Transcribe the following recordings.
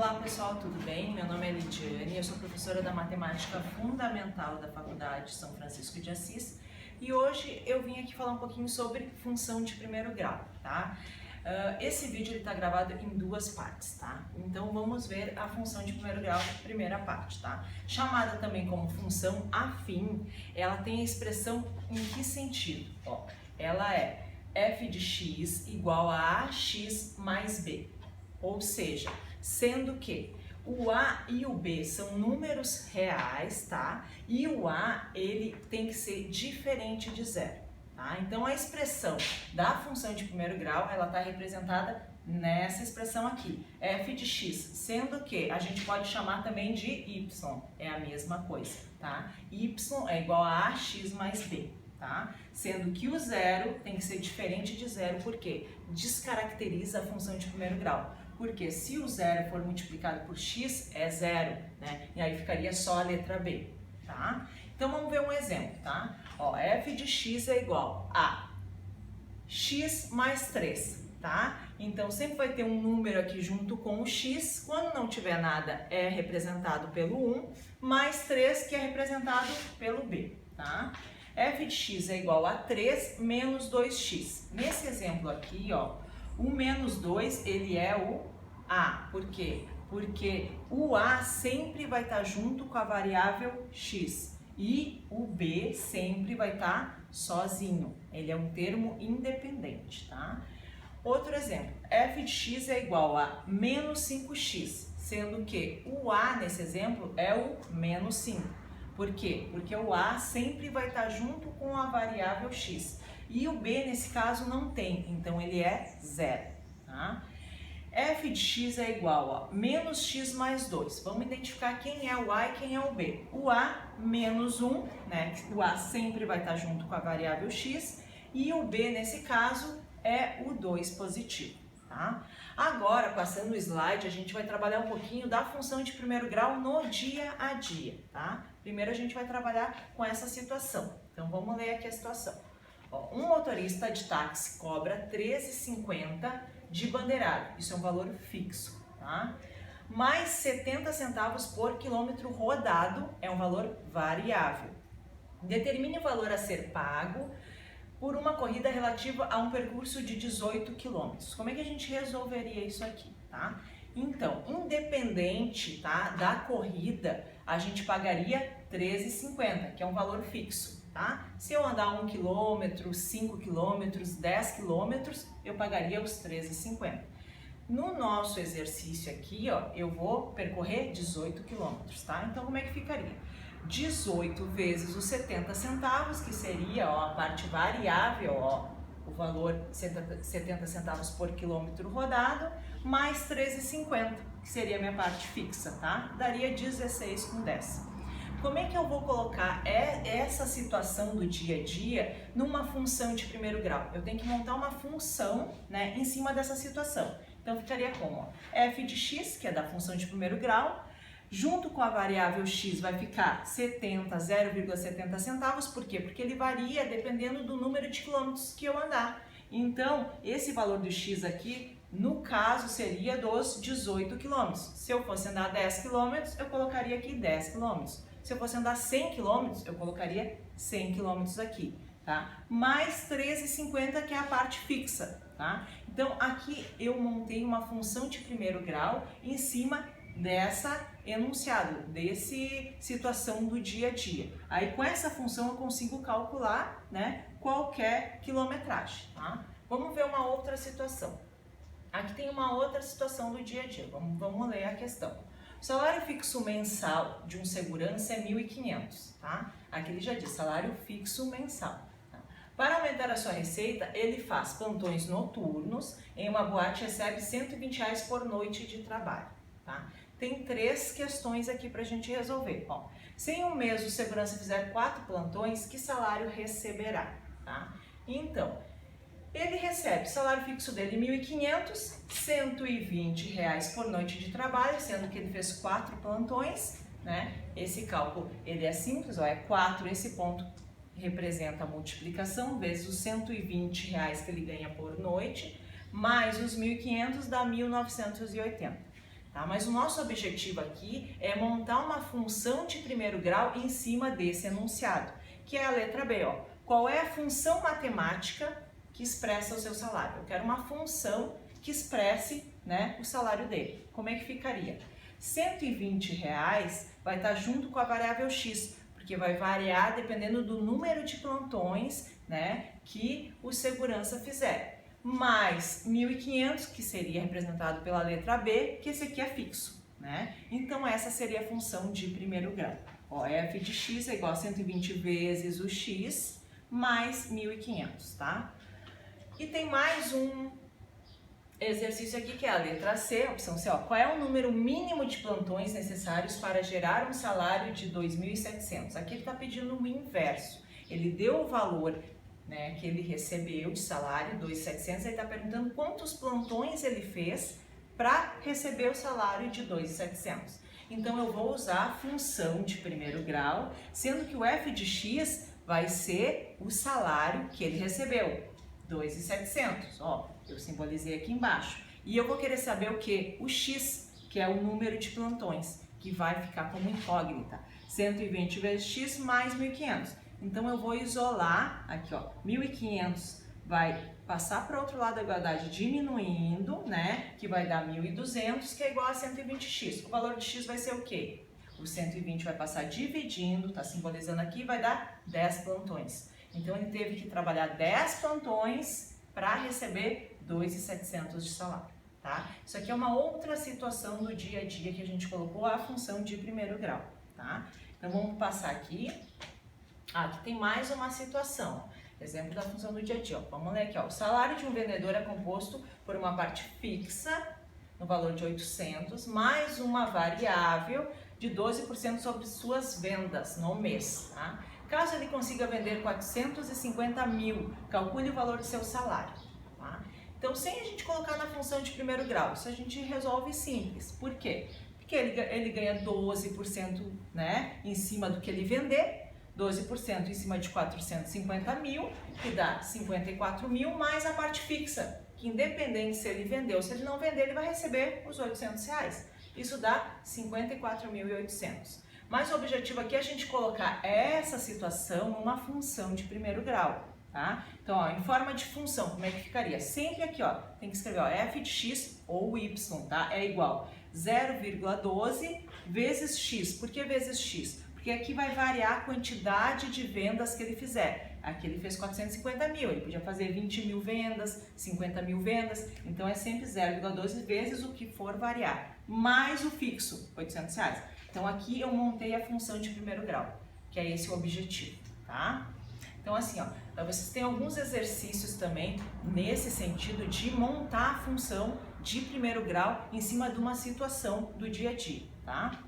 Olá pessoal, tudo bem? Meu nome é Lidiane, eu sou professora da Matemática Fundamental da Faculdade São Francisco de Assis e hoje eu vim aqui falar um pouquinho sobre função de primeiro grau, tá? Esse vídeo está gravado em duas partes, tá? Então vamos ver a função de primeiro grau, primeira parte, tá? Chamada também como função afim, ela tem a expressão em que sentido? Ó, ela é f de x igual a ax mais b, ou seja, sendo que o a e o b são números reais, tá? E o a, ele tem que ser diferente de zero, tá? Então a expressão da função de primeiro grau, ela está representada nessa expressão aqui, f de x, sendo que a gente pode chamar também de y, é a mesma coisa, tá? Y é igual a ax mais b, tá? Sendo que o zero tem que ser diferente de zero, porque descaracteriza a função de primeiro grau. Porque se o zero for multiplicado por x, é zero, né? E aí ficaria só a letra B, tá? Então vamos ver um exemplo, tá? Ó, f de x é igual a x mais 3, tá? Então sempre vai ter um número aqui junto com o x, quando não tiver nada é representado pelo 1, mais 3 que é representado pelo b, tá? F de x é igual a 3 menos 2x. Nesse exemplo aqui, ó, o menos 2, ele é o a. Por quê? Porque o a sempre vai estar junto com a variável x e o b sempre vai estar sozinho. Ele é um termo independente, tá? Outro exemplo, f de x é igual a menos 5x, sendo que o a nesse exemplo é o menos 5. Por quê? Porque o a sempre vai estar junto com a variável x. E o b, nesse caso, não tem, então ele é zero, tá? F de x é igual a menos x mais 2. Vamos identificar quem é o a e quem é o b. O a, menos 1, né? O a sempre vai estar junto com a variável x. E o b, nesse caso, é o 2 positivo, tá? Agora, passando o slide, a gente vai trabalhar um pouquinho da função de primeiro grau no dia a dia, tá? Primeiro a gente vai trabalhar com essa situação. Então, vamos ler aqui a situação. Ó, um motorista de táxi cobra R$ 13,50 de bandeirada, isso é um valor fixo, tá? Mais 70 centavos por quilômetro rodado é um valor variável. Determine o valor a ser pago por uma corrida relativa a um percurso de 18 quilômetros. Como é que a gente resolveria isso aqui, tá? Então, independente, tá, da corrida, a gente pagaria R$ 13,50, que é um valor fixo, tá? Se eu andar 1 quilômetro, 5 quilômetros, 10 quilômetros, eu pagaria os R$ 13,50. No nosso exercício aqui, ó, eu vou percorrer 18 quilômetros, tá? Então, como é que ficaria? 18 vezes os 70 centavos, que seria, ó, a parte variável, ó, o valor 70 centavos por quilômetro rodado, mais 13,50, que seria a minha parte fixa, tá? Daria 16,10. Como é que eu vou colocar essa situação do dia a dia numa função de primeiro grau? Eu tenho que montar uma função, né, em cima dessa situação. Então ficaria como f de x, que é da função de primeiro grau, junto com a variável x vai ficar 0,70 centavos, por quê? Porque ele varia dependendo do número de quilômetros que eu andar. Então, esse valor do x aqui, no caso, seria dos 18 quilômetros. Se eu fosse andar 10 quilômetros, eu colocaria aqui 10 quilômetros. Se eu fosse andar 100 quilômetros, eu colocaria 100 quilômetros aqui, tá? Mais 13,50, que é a parte fixa, tá? Então, aqui eu montei uma função de primeiro grau em cima dessa enunciado, desse situação do dia a dia. Aí com essa função eu consigo calcular, né, qualquer quilometragem, tá? Vamos ver uma outra situação. Aqui tem uma outra situação do dia a dia, vamos ler a questão. O salário fixo mensal de um segurança é 1.500, tá? Aqui ele já diz salário fixo mensal. Tá? Para aumentar a sua receita, ele faz plantões noturnos, em uma boate recebe R$ 120 por noite de trabalho, tá? Tem 3 questões aqui para a gente resolver. Ó, se em um mês o segurança fizer 4 plantões, que salário receberá? Tá? Então, ele recebe, salário fixo dele R$ 1.500, R$ 120 por noite de trabalho, sendo que ele fez 4 plantões, né? Esse cálculo ele é simples, ó, é 4, esse ponto representa a multiplicação, vezes os R$ 120 que ele ganha por noite, mais os 1.500 dá 1.980. tá? Mas o nosso objetivo aqui é montar uma função de primeiro grau em cima desse enunciado, que é a letra B, ó. Qual é a função matemática que expressa o seu salário? Eu quero uma função que expresse, né, o salário dele. Como é que ficaria? R$120 vai estar junto com a variável x, porque vai variar dependendo do número de plantões, né, que o segurança fizer. Mais 1.500, que seria representado pela letra B, que esse aqui é fixo, né? Então essa seria a função de primeiro grau. Ó, f de x é igual a 120 vezes o x mais 1.500, tá? E tem mais um exercício aqui que é a letra C, opção C, ó. Qual é o número mínimo de plantões necessários para gerar um salário de 2.700? Aqui ele está pedindo o inverso. Ele deu o valor, né, que ele recebeu de salário, 2.700, ele está perguntando quantos plantões ele fez para receber o salário de 2.700. Então eu vou usar a função de primeiro grau, sendo que o f de x vai ser o salário que ele recebeu, 2.700, ó, eu simbolizei aqui embaixo. E eu vou querer saber o que? O x, que é o número de plantões, que vai ficar como incógnita. 120 vezes x mais 1.500. Então eu vou isolar aqui, ó, 1.500 vai passar para o outro lado da igualdade diminuindo, né, que vai dar 1.200, que é igual a 120x. O valor de x vai ser o quê? O 120 vai passar dividindo, tá simbolizando aqui, vai dar 10 plantões. Então ele teve que trabalhar 10 plantões para receber 2.700 de salário, tá? Isso aqui é uma outra situação do dia a dia que a gente colocou a função de primeiro grau, tá? Então vamos passar aqui. Aqui tem mais uma situação. Exemplo da função do dia a dia. Ó. Vamos ler aqui. Ó. O salário de um vendedor é composto por uma parte fixa, no valor de 800, mais uma variável de 12% sobre suas vendas no mês. Tá? Caso ele consiga vender 450 mil, calcule o valor de seu salário. Tá? Então, sem a gente colocar na função de primeiro grau, isso a gente resolve simples. Por quê? Porque ele ganha 12%, né, em cima do que ele vender, 12% em cima de 450 mil, que dá 54 mil, mais a parte fixa, que independente se ele vender ou se ele não vender, ele vai receber os 800 reais. Isso dá 54.800. Mas o objetivo aqui é a gente colocar essa situação numa função de primeiro grau, tá? Então, ó, em forma de função, como é que ficaria? Sempre aqui, ó, tem que escrever, ó, f de x ou y, tá? É igual 0,12 vezes x. Por que vezes x? Porque aqui vai variar a quantidade de vendas que ele fizer. Aqui ele fez 450 mil, ele podia fazer 20 mil vendas, 50 mil vendas, então é sempre 0,12 vezes o que for variar, mais o fixo, 800 reais. Então aqui eu montei a função de primeiro grau, que é esse o objetivo, tá? Então assim, ó, vocês têm alguns exercícios também nesse sentido de montar a função de primeiro grau em cima de uma situação do dia a dia, tá?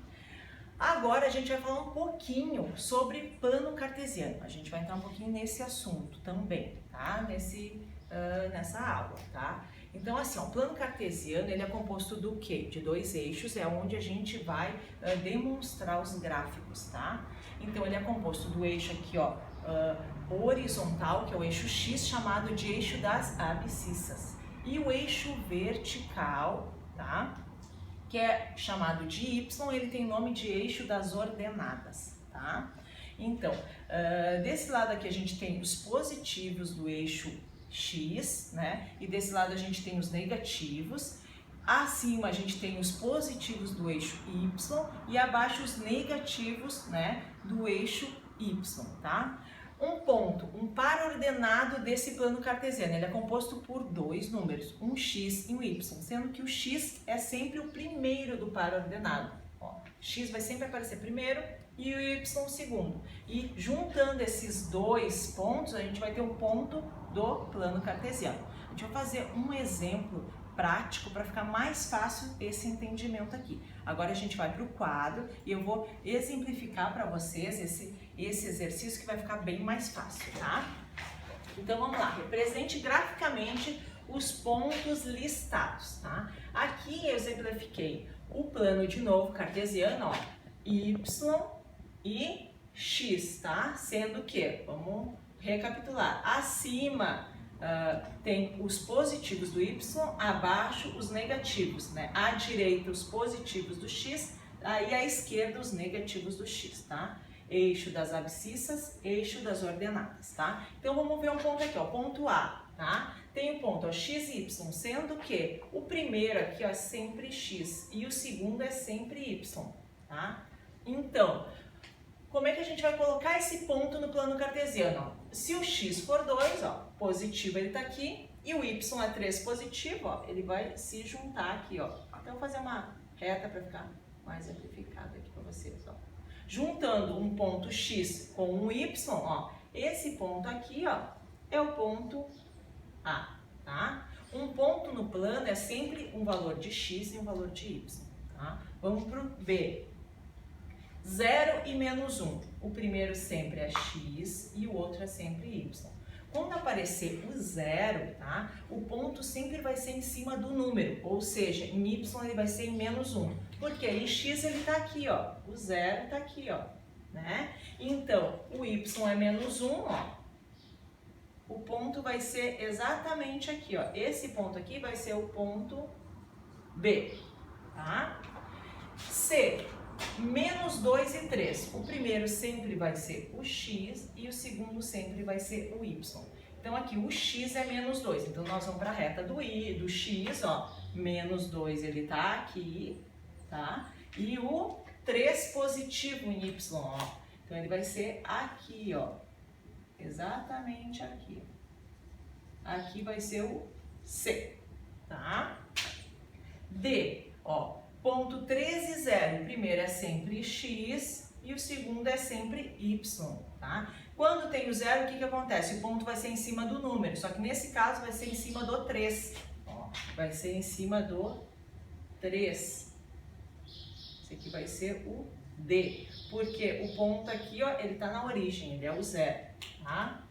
Agora a gente vai falar um pouquinho sobre plano cartesiano. A gente vai entrar um pouquinho nesse assunto também, tá? Nessa aula, tá? Então assim, ó, o plano cartesiano ele é composto do quê? De dois eixos, é onde a gente vai demonstrar os gráficos, tá? Então ele é composto do eixo aqui, ó, horizontal, que é o eixo X, chamado de eixo das abscissas, e o eixo vertical, tá? Que é chamado de Y, ele tem nome de eixo das ordenadas, tá? Então, desse lado aqui a gente tem os positivos do eixo X, né? E desse lado a gente tem os negativos. Acima a gente tem os positivos do eixo Y e abaixo os negativos, né, do eixo Y, tá? Um ponto, um par ordenado desse plano cartesiano, ele é composto por dois números, um x e um y, sendo que o x é sempre o primeiro do par ordenado. Ó, x vai sempre aparecer primeiro e o y segundo. E juntando esses dois pontos, a gente vai ter um ponto do plano cartesiano. A gente vai fazer um exemplo prático para ficar mais fácil esse entendimento aqui. Agora a gente vai para o quadro e eu vou exemplificar para vocês esse exercício que vai ficar bem mais fácil, tá? Então vamos lá, represente graficamente os pontos listados, tá? Aqui eu exemplifiquei o plano de novo cartesiano, ó, y e x, tá? Sendo que, vamos recapitular, acima tem os positivos do y, abaixo os negativos, né? À direita os positivos do x, aí à esquerda os negativos do x, tá? Eixo das abscissas, eixo das ordenadas, tá? Então vamos ver um ponto aqui, ó, ponto A, tá? Tem o ponto, ó, x e y, sendo que o primeiro aqui, ó, é sempre x e o segundo é sempre y, tá? Então, como é que a gente vai colocar esse ponto no plano cartesiano? Ó? Se o x for 2, ó, positivo ele tá aqui, e o y é 3 positivo, ó, ele vai se juntar aqui, ó. Então eu vou fazer uma reta para ficar mais amplificado aqui para vocês, ó. Juntando um ponto x com um y, ó, esse ponto aqui, ó, é o ponto A, tá? Um ponto no plano é sempre um valor de x e um valor de y, tá? Vamos pro B. 0 e menos 1. O primeiro sempre é x e o outro é sempre y. Quando aparecer o 0, tá? O ponto sempre vai ser em cima do número, ou seja, em y ele vai ser em menos 1. Porque em x ele tá aqui, ó. O 0 tá aqui, ó. Né? Então, o y é menos 1, ó. O ponto vai ser exatamente aqui, ó. Esse ponto aqui vai ser o ponto B, tá? C. Menos 2 e 3. O primeiro sempre vai ser o x e o segundo sempre vai ser o y. Então aqui o x é menos 2. Então nós vamos para a reta do x, ó. Menos 2 ele tá aqui, tá? E o 3 positivo em y, ó. Então ele vai ser aqui, ó. Exatamente aqui. Aqui vai ser o C, tá? D, ó. Ponto 3 e 0, o primeiro é sempre x e o segundo é sempre y, tá? Quando tem o 0, o que acontece? O ponto vai ser em cima do número, só que nesse caso vai ser em cima do 3. Ó, vai ser em cima do 3. Esse aqui vai ser o D, porque o ponto aqui, ó, ele tá na origem, ele é o 0, tá?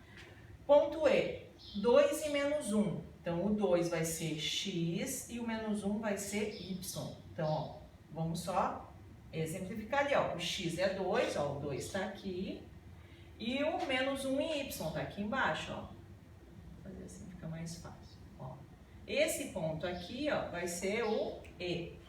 Ponto E, 2 e menos 1. Então, o 2 vai ser x e o menos 1 vai ser y. Então, ó, vamos só exemplificar ali, ó. O x é 2, ó, o 2 está aqui. E o menos 1 em y está aqui embaixo, ó. Vou fazer assim, fica mais fácil. Ó. Esse ponto aqui, ó, vai ser o E.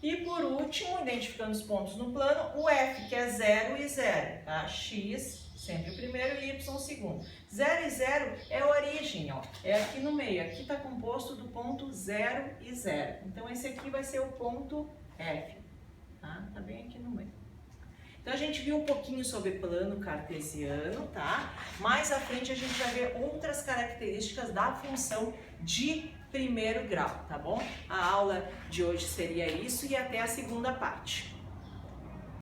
E por último, identificando os pontos no plano, o F, que é 0 e 0, tá? X sempre o primeiro e y o segundo. 0 e 0 é a origem, ó. É aqui no meio. Aqui está composto do ponto 0 e 0. Então, esse aqui vai ser o ponto F. Tá? Tá bem aqui no meio. Então, a gente viu um pouquinho sobre plano cartesiano, tá? Mais à frente, a gente vai ver outras características da função de primeiro grau, tá bom? A aula de hoje seria isso e até a segunda parte.